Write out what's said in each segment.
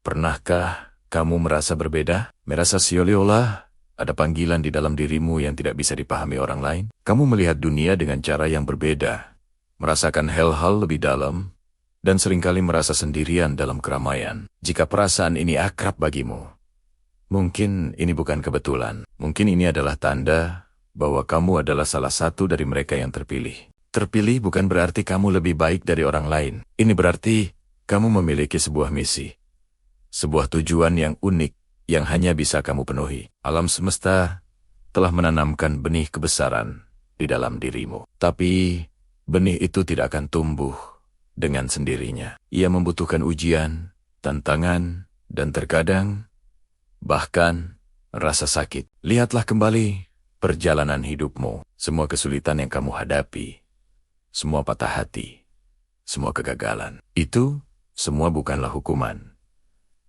Pernahkah kamu merasa berbeda? Merasa seolah-olah ada panggilan di dalam dirimu yang tidak bisa dipahami orang lain? Kamu melihat dunia dengan cara yang berbeda, merasakan hal-hal lebih dalam, dan seringkali merasa sendirian dalam keramaian. Jika perasaan ini akrab bagimu, mungkin ini bukan kebetulan. Mungkin ini adalah tanda bahwa kamu adalah salah satu dari mereka yang terpilih. Terpilih bukan berarti kamu lebih baik dari orang lain. Ini berarti kamu memiliki sebuah misi, sebuah tujuan yang unik yang hanya bisa kamu penuhi. Alam semesta telah menanamkan benih kebesaran di dalam dirimu. Tapi benih itu tidak akan tumbuh dengan sendirinya. Ia membutuhkan ujian, tantangan, dan terkadang bahkan rasa sakit. Lihatlah kembali perjalanan hidupmu, semua kesulitan yang kamu hadapi, semua patah hati, semua kegagalan. Itu semua bukanlah hukuman.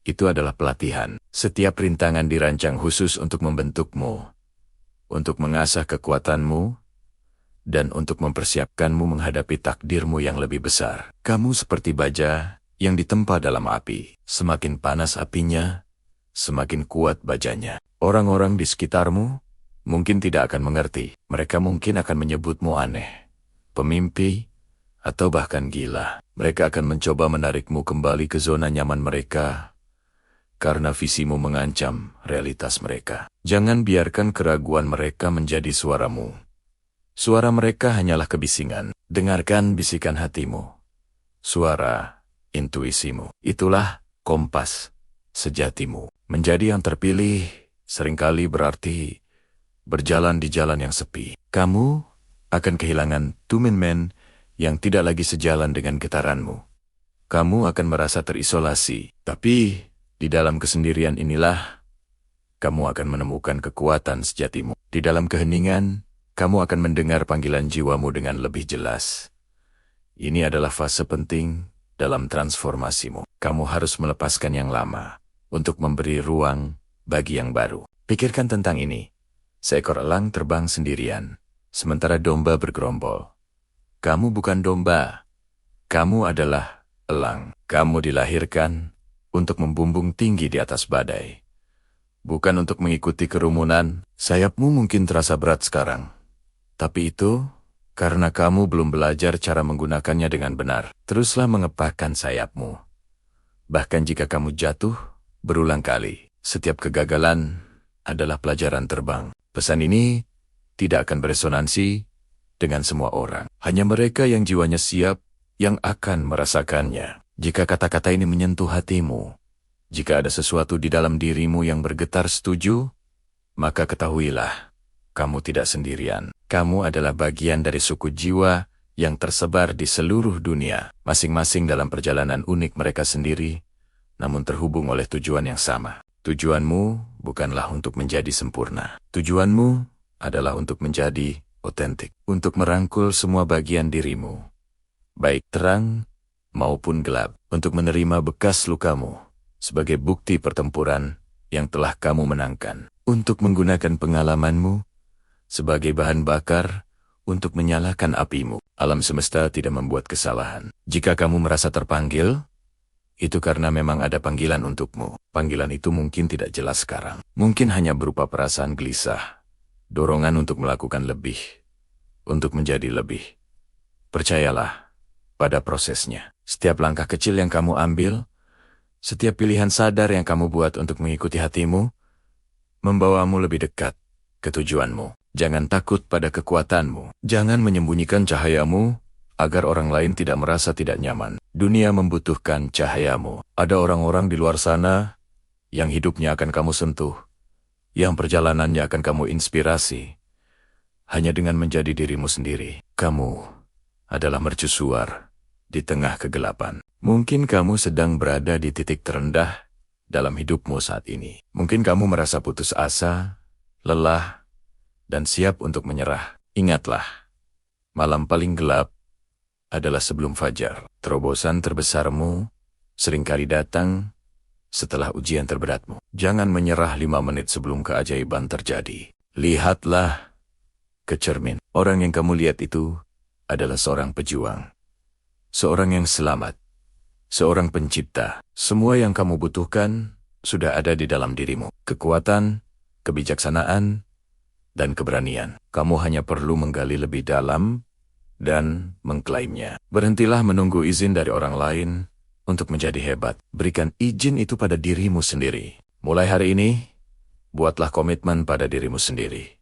Itu adalah pelatihan. Setiap rintangan dirancang khusus untuk membentukmu, untuk mengasah kekuatanmu, dan untuk mempersiapkanmu menghadapi takdirmu yang lebih besar. Kamu seperti baja yang ditempa dalam api. Semakin panas apinya, semakin kuat bajanya. Orang-orang di sekitarmu mungkin tidak akan mengerti. Mereka mungkin akan menyebutmu aneh, pemimpi, atau bahkan gila. Mereka akan mencoba menarikmu kembali ke zona nyaman mereka karena visimu mengancam realitas mereka. Jangan biarkan keraguan mereka menjadi suaramu. Suara mereka hanyalah kebisingan. Dengarkan bisikan hatimu, suara intuisimu. Itulah kompas sejatimu. Menjadi yang terpilih seringkali berarti berjalan di jalan yang sepi. Kamu akan kehilangan teman yang tidak lagi sejalan dengan getaranmu. Kamu akan merasa terisolasi, tapi di dalam kesendirian inilah kamu akan menemukan kekuatan sejatimu. Di dalam keheningan, kamu akan mendengar panggilan jiwamu dengan lebih jelas. Ini adalah fase penting dalam transformasimu. Kamu harus melepaskan yang lama untuk memberi ruang bagi yang baru. Pikirkan tentang ini. Seekor elang terbang sendirian, sementara domba bergerombol. Kamu bukan domba. Kamu adalah elang. Kamu dilahirkan untuk membumbung tinggi di atas badai, bukan untuk mengikuti kerumunan. Sayapmu mungkin terasa berat sekarang, tapi itu karena kamu belum belajar cara menggunakannya dengan benar. Teruslah mengepakkan sayapmu. Bahkan jika kamu jatuh berulang kali, setiap kegagalan adalah pelajaran terbang. Pesan ini tidak akan beresonansi dengan semua orang. Hanya mereka yang jiwanya siap yang akan merasakannya. Jika kata-kata ini menyentuh hatimu, jika ada sesuatu di dalam dirimu yang bergetar setuju, maka ketahuilah, kamu tidak sendirian. Kamu adalah bagian dari suku jiwa yang tersebar di seluruh dunia, masing-masing dalam perjalanan unik mereka sendiri, namun terhubung oleh tujuan yang sama. Tujuanmu bukanlah untuk menjadi sempurna. Tujuanmu adalah untuk menjadi otentik, untuk merangkul semua bagian dirimu, baik terang maupun gelap, untuk menerima bekas lukamu sebagai bukti pertempuran yang telah kamu menangkan, untuk menggunakan pengalamanmu sebagai bahan bakar untuk menyalakan apimu. Alam semesta tidak membuat kesalahan. Jika kamu merasa terpanggil, itu karena memang ada panggilan untukmu. Panggilan itu mungkin tidak jelas sekarang. Mungkin hanya berupa perasaan gelisah, dorongan untuk melakukan lebih, untuk menjadi lebih. Percayalah pada prosesnya. Setiap langkah kecil yang kamu ambil, setiap pilihan sadar yang kamu buat untuk mengikuti hatimu, membawamu lebih dekat ke tujuanmu. Jangan takut pada kekuatanmu. Jangan menyembunyikan cahayamu agar orang lain tidak merasa tidak nyaman. Dunia membutuhkan cahayamu. Ada orang-orang di luar sana yang hidupnya akan kamu sentuh, yang perjalanannya akan kamu inspirasi. Hanya dengan menjadi dirimu sendiri, kamu adalah mercusuar di tengah kegelapan. Mungkin kamu sedang berada di titik terendah dalam hidupmu saat ini. Mungkin kamu merasa putus asa, lelah, dan siap untuk menyerah. Ingatlah, malam paling gelap adalah sebelum fajar. Terobosan terbesarmu seringkali datang setelah ujian terberatmu. Jangan menyerah 5 menit sebelum keajaiban terjadi. Lihatlah ke cermin. Orang yang kamu lihat itu adalah seorang pejuang. Seorang yang selamat. seorang pencipta. Semua yang kamu butuhkan sudah ada di dalam dirimu. Kekuatan, kebijaksanaan, dan keberanian. Kamu hanya perlu menggali lebih dalam dan mengklaimnya. Berhentilah menunggu izin dari orang lain untuk menjadi hebat. Berikan izin itu pada dirimu sendiri. Mulai hari ini, buatlah komitmen pada dirimu sendiri.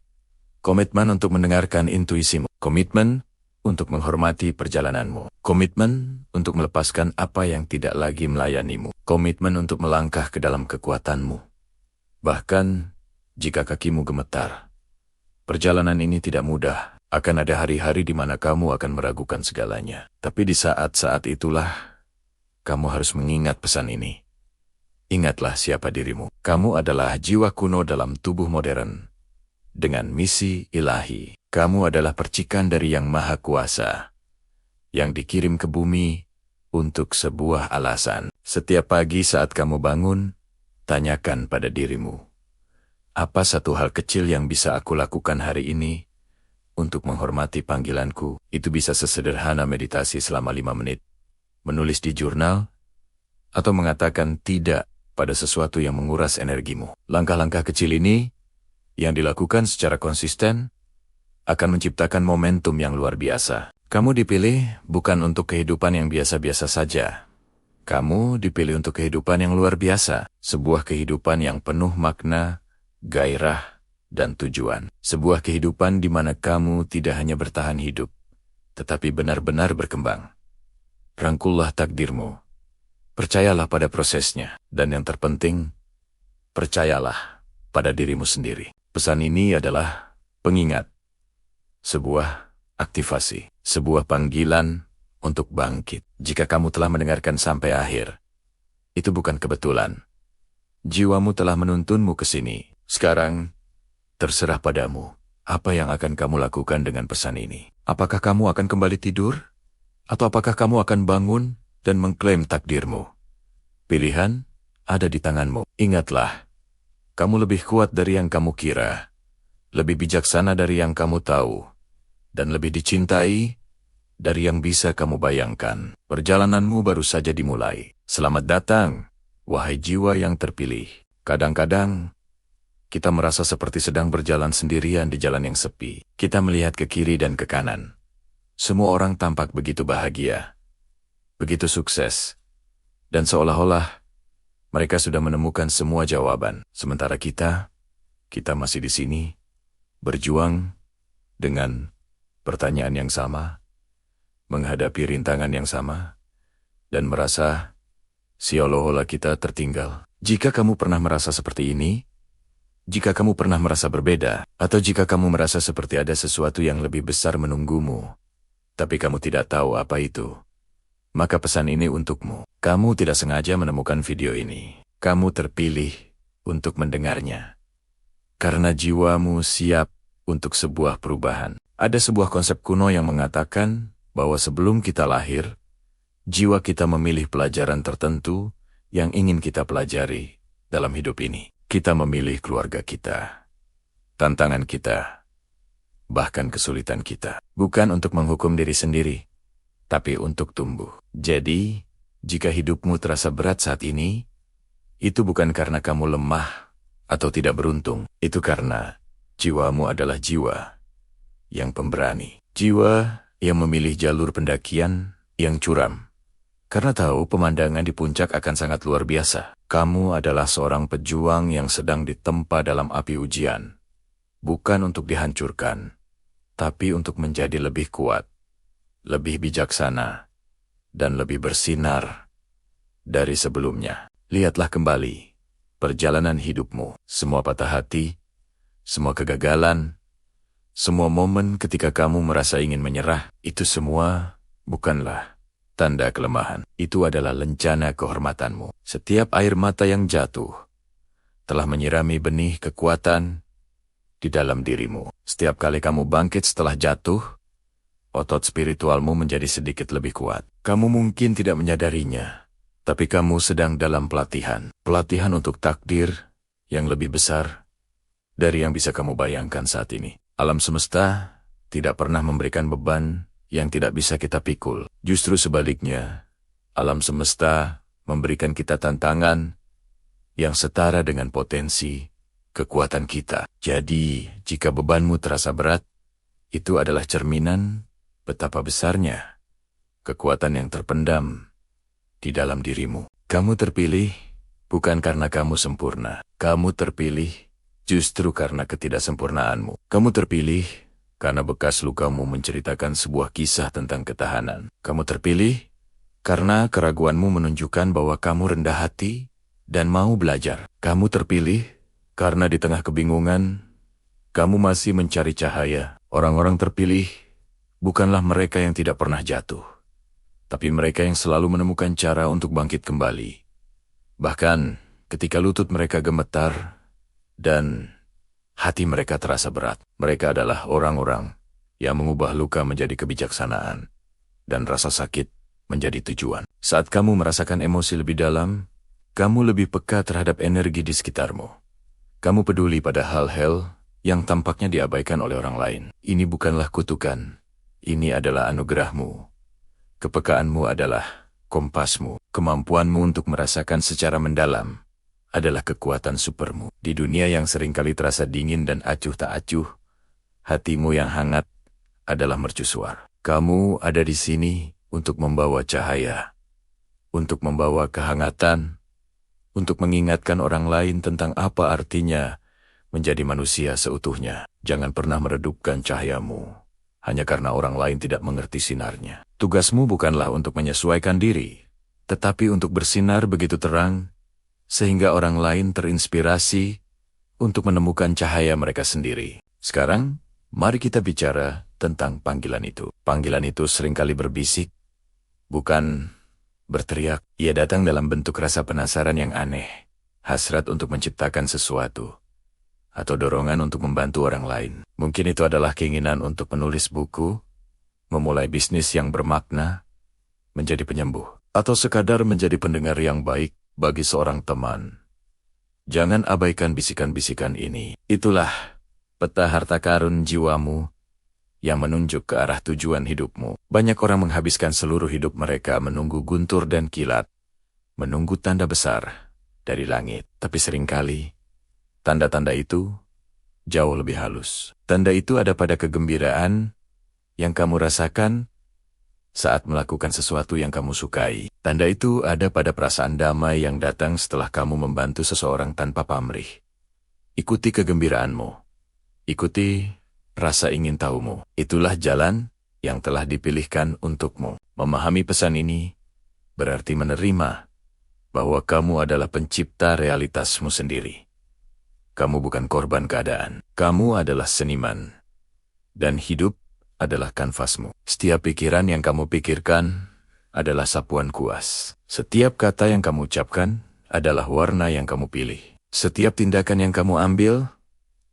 Komitmen untuk mendengarkan intuisimu. Komitmen untuk menghormati perjalananmu. Komitmen untuk melepaskan apa yang tidak lagi melayanimu. Komitmen untuk melangkah ke dalam kekuatanmu. Bahkan jika kakimu gemetar. Perjalanan ini tidak mudah. Akan ada hari-hari di mana kamu akan meragukan segalanya. Tapi di saat-saat itulah, kamu harus mengingat pesan ini. Ingatlah siapa dirimu. Kamu adalah jiwa kuno dalam tubuh modern. Dengan misi ilahi. Kamu adalah percikan dari Yang Maha Kuasa. Yang dikirim ke bumi untuk sebuah alasan. Setiap pagi saat kamu bangun, tanyakan pada dirimu. Apa satu hal kecil yang bisa aku lakukan hari ini untuk menghormati panggilanku? Itu bisa sesederhana meditasi selama 5 menit, menulis di jurnal, atau mengatakan tidak pada sesuatu yang menguras energimu. Langkah-langkah kecil ini, yang dilakukan secara konsisten, akan menciptakan momentum yang luar biasa. Kamu dipilih bukan untuk kehidupan yang biasa-biasa saja. Kamu dipilih untuk kehidupan yang luar biasa, sebuah kehidupan yang penuh makna, gairah, dan tujuan. Sebuah kehidupan di mana kamu tidak hanya bertahan hidup, tetapi benar-benar berkembang. Rangkullah takdirmu. Percayalah pada prosesnya. Dan yang terpenting, percayalah pada dirimu sendiri. Pesan ini adalah pengingat. Sebuah aktivasi. Sebuah panggilan untuk bangkit. Jika kamu telah mendengarkan sampai akhir, itu bukan kebetulan. Jiwamu telah menuntunmu ke sini. Sekarang, terserah padamu, apa yang akan kamu lakukan dengan pesan ini. Apakah kamu akan kembali tidur? Atau apakah kamu akan bangun dan mengklaim takdirmu? Pilihan ada di tanganmu. Ingatlah, kamu lebih kuat dari yang kamu kira, lebih bijaksana dari yang kamu tahu, dan lebih dicintai dari yang bisa kamu bayangkan. Perjalananmu baru saja dimulai. Selamat datang, wahai jiwa yang terpilih. Kadang-kadang, kita merasa seperti sedang berjalan sendirian di jalan yang sepi. Kita melihat ke kiri dan ke kanan. Semua orang tampak begitu bahagia, begitu sukses, dan seolah-olah mereka sudah menemukan semua jawaban. Sementara kita masih di sini, berjuang dengan pertanyaan yang sama, menghadapi rintangan yang sama, dan merasa seolah-olah kita tertinggal. Jika kamu pernah merasa seperti ini, jika kamu pernah merasa berbeda, atau jika kamu merasa seperti ada sesuatu yang lebih besar menunggumu, tapi kamu tidak tahu apa itu, maka pesan ini untukmu. Kamu tidak sengaja menemukan video ini. Kamu terpilih untuk mendengarnya. Karena jiwamu siap untuk sebuah perubahan. Ada sebuah konsep kuno yang mengatakan bahwa sebelum kita lahir, jiwa kita memilih pelajaran tertentu yang ingin kita pelajari dalam hidup ini. Kita memilih keluarga kita, tantangan kita, bahkan kesulitan kita. Bukan untuk menghukum diri sendiri, tapi untuk tumbuh. Jadi, jika hidupmu terasa berat saat ini, itu bukan karena kamu lemah atau tidak beruntung. Itu karena jiwamu adalah jiwa yang pemberani. Jiwa yang memilih jalur pendakian yang curam. Karena tahu pemandangan di puncak akan sangat luar biasa. Kamu adalah seorang pejuang yang sedang ditempa dalam api ujian. Bukan untuk dihancurkan, tapi untuk menjadi lebih kuat, lebih bijaksana, dan lebih bersinar dari sebelumnya. Lihatlah kembali perjalanan hidupmu. Semua patah hati, semua kegagalan, semua momen ketika kamu merasa ingin menyerah, itu semua bukanlah tanda kelemahan. Itu adalah lencana kehormatanmu. Setiap air mata yang jatuh telah menyirami benih kekuatan di dalam dirimu. Setiap kali kamu bangkit setelah jatuh, otot spiritualmu menjadi sedikit lebih kuat. Kamu mungkin tidak menyadarinya, tapi kamu sedang dalam pelatihan. Pelatihan untuk takdir yang lebih besar dari yang bisa kamu bayangkan saat ini. Alam semesta tidak pernah memberikan beban yang tidak bisa kita pikul. Justru sebaliknya, Alam semesta memberikan kita tantangan yang setara dengan potensi kekuatan kita. Jadi, jika bebanmu terasa berat, itu adalah cerminan betapa besarnya kekuatan yang terpendam di dalam dirimu. Kamu terpilih bukan karena kamu sempurna. Kamu terpilih justru karena ketidaksempurnaanmu. Kamu terpilih karena bekas lukamu menceritakan sebuah kisah tentang ketahanan. Kamu terpilih karena keraguanmu menunjukkan bahwa kamu rendah hati dan mau belajar. Kamu terpilih karena di tengah kebingungan, kamu masih mencari cahaya. Orang-orang terpilih bukanlah mereka yang tidak pernah jatuh, tapi mereka yang selalu menemukan cara untuk bangkit kembali. Bahkan ketika lutut mereka gemetar dan hati mereka terasa berat, mereka adalah orang-orang yang mengubah luka menjadi kebijaksanaan dan rasa sakit menjadi tujuan. Saat kamu merasakan emosi lebih dalam, kamu lebih peka terhadap energi di sekitarmu. Kamu peduli pada hal-hal yang tampaknya diabaikan oleh orang lain. Ini bukanlah kutukan, ini adalah anugerahmu. Kepekaanmu adalah kompasmu. Kemampuanmu untuk merasakan secara mendalam adalah kekuatan supermu. Di dunia yang seringkali terasa dingin dan acuh tak acuh, hatimu yang hangat adalah mercusuar. Kamu ada di sini untuk membawa cahaya, untuk membawa kehangatan, untuk mengingatkan orang lain tentang apa artinya menjadi manusia seutuhnya. Jangan pernah meredupkan cahayamu hanya karena orang lain tidak mengerti sinarnya. Tugasmu bukanlah untuk menyesuaikan diri, tetapi untuk bersinar begitu terang, sehingga orang lain terinspirasi untuk menemukan cahaya mereka sendiri. Sekarang, mari kita bicara tentang panggilan itu. Panggilan itu seringkali berbisik, bukan berteriak. Ia datang dalam bentuk rasa penasaran yang aneh, hasrat untuk menciptakan sesuatu, atau dorongan untuk membantu orang lain. Mungkin itu adalah keinginan untuk menulis buku, memulai bisnis yang bermakna, menjadi penyembuh, atau sekadar menjadi pendengar yang baik bagi seorang teman. Jangan abaikan bisikan-bisikan ini. Itulah peta harta karun jiwamu yang menunjuk ke arah tujuan hidupmu. Banyak orang menghabiskan seluruh hidup mereka menunggu guntur dan kilat, menunggu tanda besar dari langit. Tapi seringkali, tanda-tanda itu jauh lebih halus. Tanda itu ada pada kegembiraan yang kamu rasakan saat melakukan sesuatu yang kamu sukai. Tanda itu ada pada perasaan damai yang datang setelah kamu membantu seseorang tanpa pamrih. Ikuti kegembiraanmu. Ikuti rasa ingin tahumu. Itulah jalan yang telah dipilihkan untukmu. Memahami pesan ini berarti menerima bahwa kamu adalah pencipta realitasmu sendiri. Kamu bukan korban keadaan. Kamu adalah seniman. Dan hidup adalah kanvasmu. Setiap pikiran yang kamu pikirkan adalah sapuan kuas. Setiap kata yang kamu ucapkan adalah warna yang kamu pilih. Setiap tindakan yang kamu ambil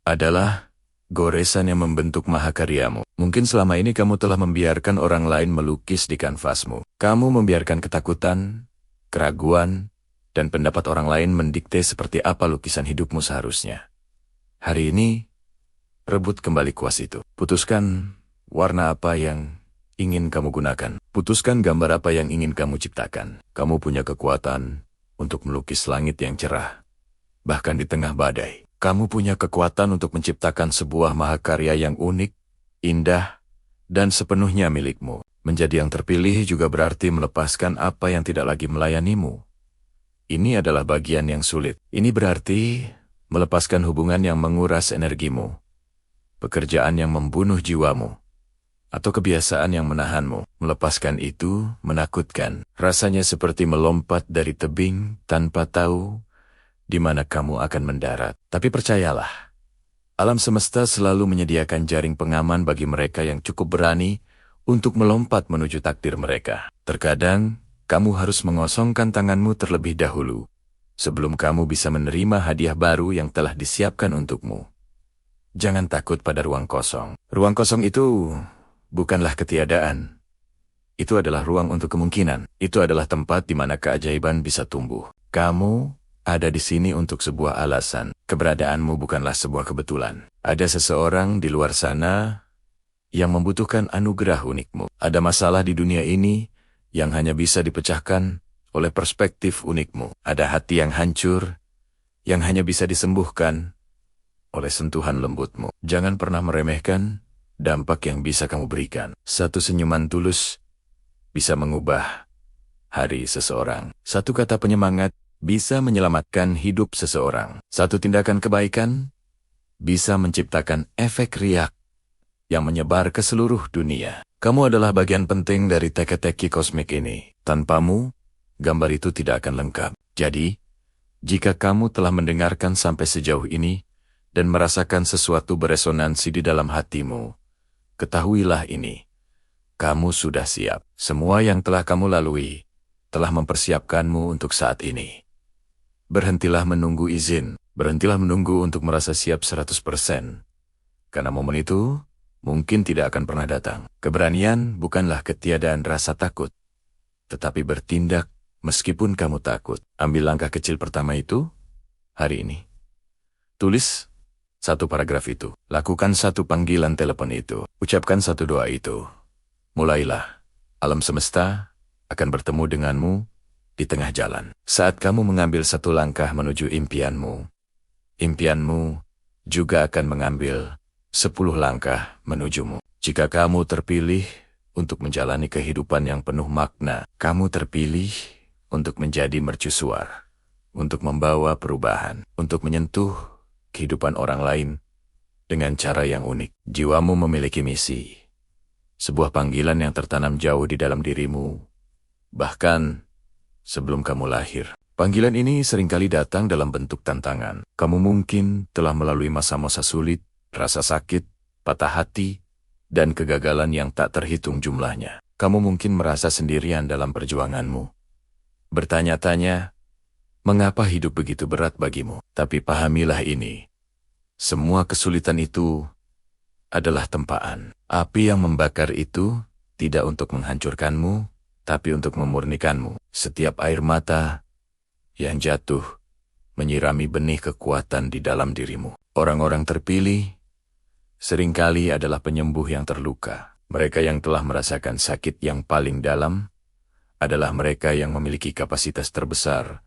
adalah goresan yang membentuk mahakaryamu. Mungkin selama ini kamu telah membiarkan orang lain melukis di kanvasmu. Kamu membiarkan ketakutan, keraguan, dan pendapat orang lain mendikte seperti apa lukisan hidupmu seharusnya. Hari ini, rebut kembali kuas itu. Putuskan warna apa yang ingin kamu gunakan. Putuskan gambar apa yang ingin kamu ciptakan. Kamu punya kekuatan untuk melukis langit yang cerah, bahkan di tengah badai. Kamu punya kekuatan untuk menciptakan sebuah mahakarya yang unik, indah, dan sepenuhnya milikmu. Menjadi yang terpilih juga berarti melepaskan apa yang tidak lagi melayanimu. Ini adalah bagian yang sulit. Ini berarti melepaskan hubungan yang menguras energimu, pekerjaan yang membunuh jiwamu, atau kebiasaan yang menahanmu. Melepaskan itu menakutkan. Rasanya seperti melompat dari tebing tanpa tahu di mana kamu akan mendarat. Tapi percayalah, alam semesta selalu menyediakan jaring pengaman bagi mereka yang cukup berani untuk melompat menuju takdir mereka. Terkadang, kamu harus mengosongkan tanganmu terlebih dahulu, sebelum kamu bisa menerima hadiah baru yang telah disiapkan untukmu. Jangan takut pada ruang kosong. Ruang kosong itu bukanlah ketiadaan. Itu adalah ruang untuk kemungkinan. Itu adalah tempat di mana keajaiban bisa tumbuh. Kamu ada di sini untuk sebuah alasan. Keberadaanmu bukanlah sebuah kebetulan. Ada seseorang di luar sana yang membutuhkan anugerah unikmu. Ada masalah di dunia ini yang hanya bisa dipecahkan oleh perspektif unikmu. Ada hati yang hancur, yang hanya bisa disembuhkan oleh sentuhan lembutmu. Jangan pernah meremehkan dampak yang bisa kamu berikan. Satu senyuman tulus bisa mengubah hari seseorang. Satu kata penyemangat bisa menyelamatkan hidup seseorang. Satu tindakan kebaikan bisa menciptakan efek riak yang menyebar ke seluruh dunia. Kamu adalah bagian penting dari teka-teki kosmik ini. Tanpamu, gambar itu tidak akan lengkap. Jadi, jika kamu telah mendengarkan sampai sejauh ini dan merasakan sesuatu beresonansi di dalam hatimu, ketahuilah ini. Kamu sudah siap. Semua yang telah kamu lalui telah mempersiapkanmu untuk saat ini. Berhentilah menunggu izin. Berhentilah menunggu untuk merasa siap 100%. Karena momen itu mungkin tidak akan pernah datang. Keberanian bukanlah ketiadaan rasa takut, tetapi bertindak meskipun kamu takut. Ambil langkah kecil pertama itu hari ini. Tulis satu paragraf itu. Lakukan satu panggilan telepon itu. Ucapkan satu doa itu. Mulailah. Alam semesta akan bertemu denganmu di tengah jalan. Saat kamu mengambil satu langkah menuju impianmu, impianmu juga akan mengambil 10 langkah menujumu. Jika kamu terpilih untuk menjalani kehidupan yang penuh makna, kamu terpilih untuk menjadi mercusuar, untuk membawa perubahan, untuk menyentuh kehidupan orang lain dengan cara yang unik. Jiwamu memiliki misi, sebuah panggilan yang tertanam jauh di dalam dirimu, bahkan sebelum kamu lahir. Panggilan ini seringkali datang dalam bentuk tantangan. Kamu mungkin telah melalui masa-masa sulit, rasa sakit, patah hati, dan kegagalan yang tak terhitung jumlahnya. Kamu mungkin merasa sendirian dalam perjuanganmu. Bertanya-tanya, mengapa hidup begitu berat bagimu? Tapi pahamilah ini. Semua kesulitan itu adalah tempaan. Api yang membakar itu tidak untuk menghancurkanmu, tapi untuk memurnikanmu. Setiap air mata yang jatuh menyirami benih kekuatan di dalam dirimu. Orang-orang terpilih seringkali adalah penyembuh yang terluka. Mereka yang telah merasakan sakit yang paling dalam adalah mereka yang memiliki kapasitas terbesar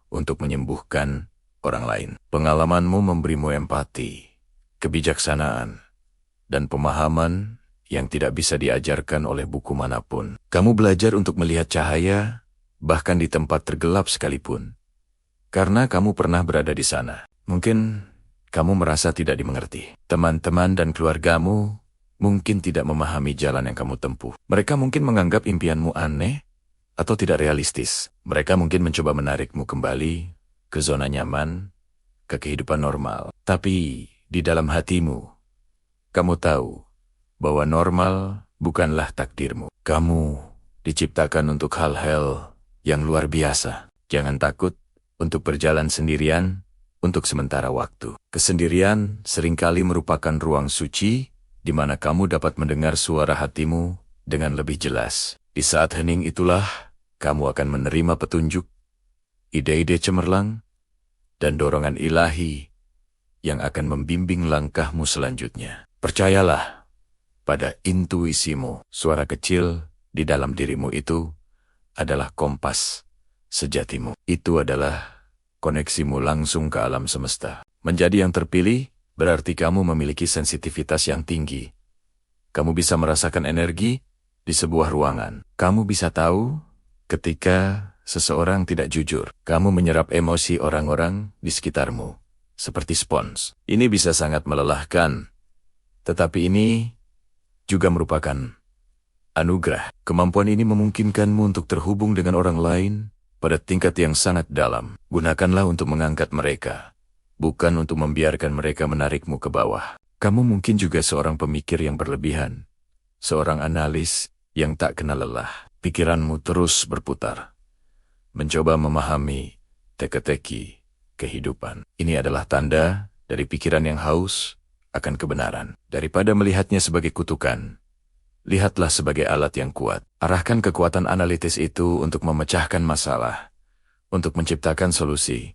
untuk menyembuhkan orang lain. Pengalamanmu memberimu empati, kebijaksanaan, dan pemahaman yang tidak bisa diajarkan oleh buku manapun. Kamu belajar untuk melihat cahaya, bahkan di tempat tergelap sekalipun. Karena kamu pernah berada di sana. Mungkin kamu merasa tidak dimengerti. Teman-teman dan keluargamu mungkin tidak memahami jalan yang kamu tempuh. Mereka mungkin menganggap impianmu aneh atau tidak realistis. Mereka mungkin mencoba menarikmu kembali ke zona nyaman, ke kehidupan normal. Tapi di dalam hatimu, kamu tahu bahwa normal bukanlah takdirmu. Kamu diciptakan untuk hal-hal yang luar biasa. Jangan takut untuk berjalan sendirian untuk sementara waktu. Kesendirian seringkali merupakan ruang suci di mana kamu dapat mendengar suara hatimu dengan lebih jelas. Di saat hening itulah kamu akan menerima petunjuk, ide-ide cemerlang, dan dorongan ilahi yang akan membimbing langkahmu selanjutnya. Percayalah pada intuisimu. Suara kecil di dalam dirimu itu adalah kompas sejatimu. Itu adalah koneksimu langsung ke alam semesta. Menjadi yang terpilih berarti kamu memiliki sensitivitas yang tinggi. Kamu bisa merasakan energi di sebuah ruangan. Kamu bisa tahu ketika seseorang tidak jujur. Kamu menyerap emosi orang-orang di sekitarmu, seperti spons. Ini bisa sangat melelahkan, tetapi ini juga merupakan anugerah. Kemampuan ini memungkinkanmu untuk terhubung dengan orang lain pada tingkat yang sangat dalam. Gunakanlah untuk mengangkat mereka, bukan untuk membiarkan mereka menarikmu ke bawah. Kamu mungkin juga seorang pemikir yang berlebihan, seorang analis yang tak kenal lelah. Pikiranmu terus berputar, mencoba memahami teka-teki kehidupan. Ini adalah tanda dari pikiran yang haus akan kebenaran. Daripada melihatnya sebagai kutukan, lihatlah sebagai alat yang kuat. Arahkan kekuatan analitis itu untuk memecahkan masalah, untuk menciptakan solusi,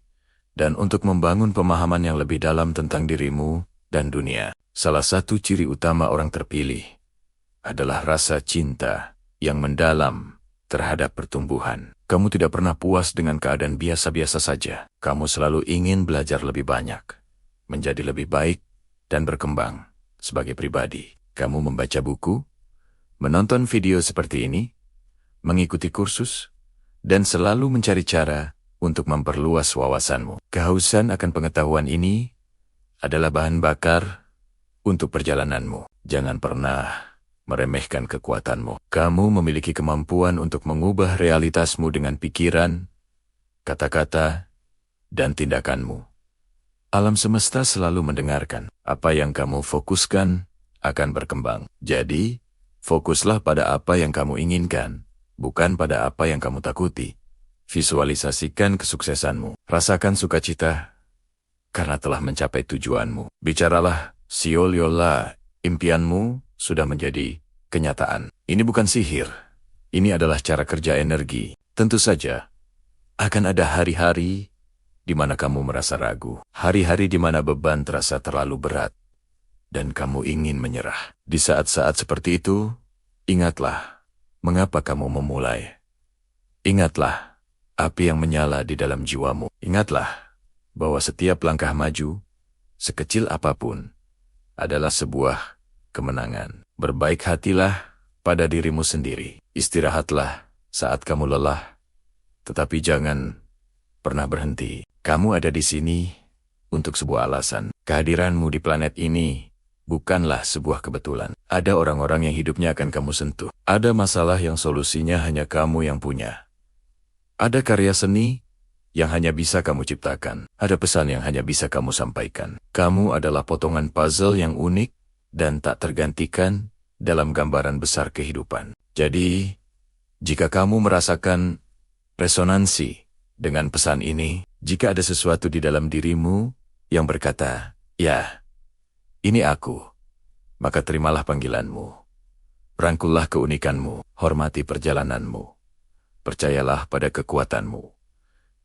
dan untuk membangun pemahaman yang lebih dalam tentang dirimu dan dunia. Salah satu ciri utama orang terpilih adalah rasa cinta yang mendalam terhadap pertumbuhan. Kamu tidak pernah puas dengan keadaan biasa-biasa saja. Kamu selalu ingin belajar lebih banyak, menjadi lebih baik, dan berkembang sebagai pribadi. Kamu membaca buku, menonton video seperti ini, mengikuti kursus, dan selalu mencari cara untuk memperluas wawasanmu. Kehausan akan pengetahuan ini adalah bahan bakar untuk perjalananmu. Jangan pernah meremehkan kekuatanmu. Kamu memiliki kemampuan untuk mengubah realitasmu dengan pikiran, kata-kata, dan tindakanmu. Alam semesta selalu mendengarkan. Apa yang kamu fokuskan akan berkembang. Jadi, fokuslah pada apa yang kamu inginkan, bukan pada apa yang kamu takuti. Visualisasikan kesuksesanmu. Rasakan sukacita karena telah mencapai tujuanmu. Bicaralah, Sioliola, impianmu sudah menjadi kenyataan. Ini bukan sihir. Ini adalah cara kerja energi. Tentu saja, akan ada hari-hari di mana kamu merasa ragu. Hari-hari di mana beban terasa terlalu berat. Dan kamu ingin menyerah. Di saat-saat seperti itu, ingatlah mengapa kamu memulai. Ingatlah api yang menyala di dalam jiwamu. Ingatlah bahwa setiap langkah maju, sekecil apapun, adalah sebuah kemenangan. Berbaik hatilah pada dirimu sendiri. Istirahatlah saat kamu lelah, tetapi jangan pernah berhenti. Kamu ada di sini untuk sebuah alasan. Kehadiranmu di planet ini bukanlah sebuah kebetulan. Ada orang-orang yang hidupnya akan kamu sentuh. Ada masalah yang solusinya hanya kamu yang punya. Ada karya seni yang hanya bisa kamu ciptakan. Ada pesan yang hanya bisa kamu sampaikan. Kamu adalah potongan puzzle yang unik dan tak tergantikan dalam gambaran besar kehidupan. Jadi, jika kamu merasakan resonansi dengan pesan ini, jika ada sesuatu di dalam dirimu yang berkata, "Ya, ini aku," maka terimalah panggilanmu. Rangkullah keunikanmu, hormati perjalananmu. Percayalah pada kekuatanmu.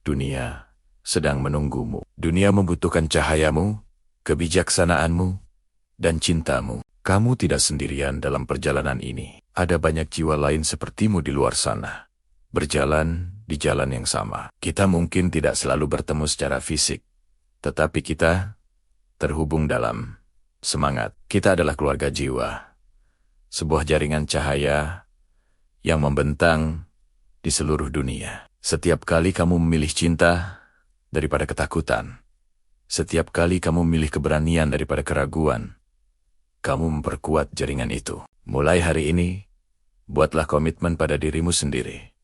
Dunia sedang menunggumu. Dunia membutuhkan cahayamu, kebijaksanaanmu, dan cintamu. Kamu tidak sendirian dalam perjalanan ini. Ada banyak jiwa lain sepertimu di luar sana, berjalan di jalan yang sama. Kita mungkin tidak selalu bertemu secara fisik, tetapi kita terhubung dalam semangat. Kita adalah keluarga jiwa, sebuah jaringan cahaya yang membentang di seluruh dunia. Setiap kali kamu memilih cinta daripada ketakutan, setiap kali kamu memilih keberanian daripada keraguan, kamu memperkuat jaringan itu. Mulai hari ini, buatlah komitmen pada dirimu sendiri.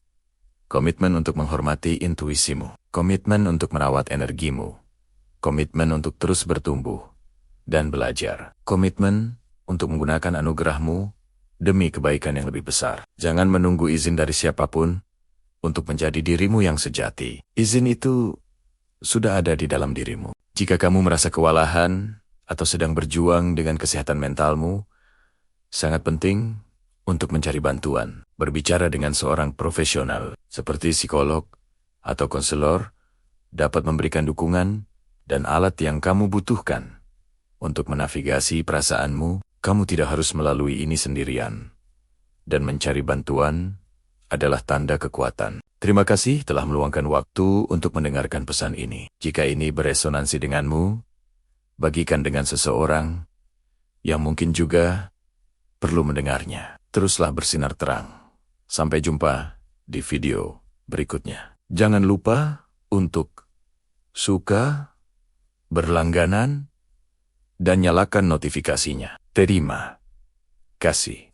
Komitmen untuk menghormati intuisimu. Komitmen untuk merawat energimu. Komitmen untuk terus bertumbuh dan belajar. Komitmen untuk menggunakan anugerahmu demi kebaikan yang lebih besar. Jangan menunggu izin dari siapapun untuk menjadi dirimu yang sejati. Izin itu sudah ada di dalam dirimu. Jika kamu merasa kewalahan atau sedang berjuang dengan kesehatan mentalmu, sangat penting untuk mencari bantuan. Berbicara dengan seorang profesional, seperti psikolog atau konselor, dapat memberikan dukungan dan alat yang kamu butuhkan untuk menavigasi perasaanmu. Kamu tidak harus melalui ini sendirian. Dan mencari bantuan adalah tanda kekuatan. Terima kasih telah meluangkan waktu untuk mendengarkan pesan ini. Jika ini beresonansi denganmu, bagikan dengan seseorang yang mungkin juga perlu mendengarnya. Teruslah bersinar terang. Sampai jumpa di video berikutnya. Jangan lupa untuk suka, berlangganan, dan nyalakan notifikasinya. Terima kasih.